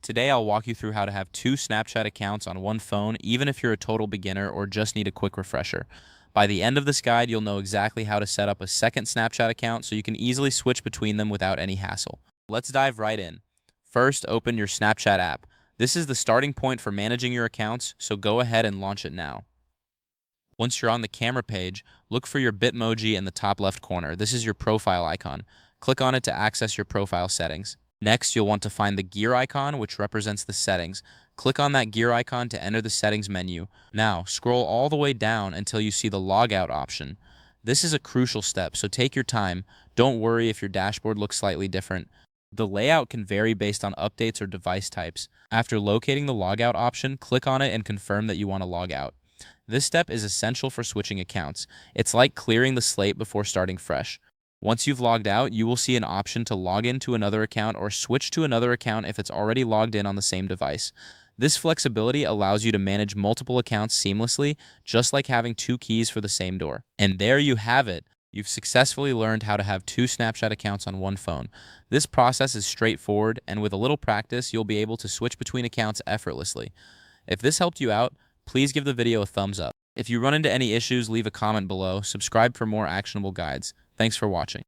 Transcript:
Today I'll walk you through how to have two Snapchat accounts on one phone, even if you're a total beginner or just need a quick refresher. By the end of this guide, you'll know exactly how to set up a second Snapchat account so you can easily switch between them without any hassle. Let's dive right in. First, open your Snapchat app. This is the starting point for managing your accounts, so go ahead and launch it now. Once you're on the camera page, look for your Bitmoji in the top left corner. This is your profile icon. Click on it to access your profile settings. Next, you'll want to find the gear icon, which represents the settings. Click on that gear icon to enter the settings menu. Now, scroll all the way down until you see the Logout option. This is a crucial step, so take your time. Don't worry if your dashboard looks slightly different. The layout can vary based on updates or device types. After locating the Logout option, click on it and confirm that you want to log out. This step is essential for switching accounts. It's like clearing the slate before starting fresh. Once you've logged out, you will see an option to log into another account or switch to another account if it's already logged in on the same device. This flexibility allows you to manage multiple accounts seamlessly, just like having two keys for the same door. And there you have it. You've successfully learned how to have two Snapchat accounts on one phone. This process is straightforward, and with a little practice, you'll be able to switch between accounts effortlessly. If this helped you out, please give the video a thumbs up. If you run into any issues, leave a comment below. Subscribe for more actionable guides. Thanks for watching.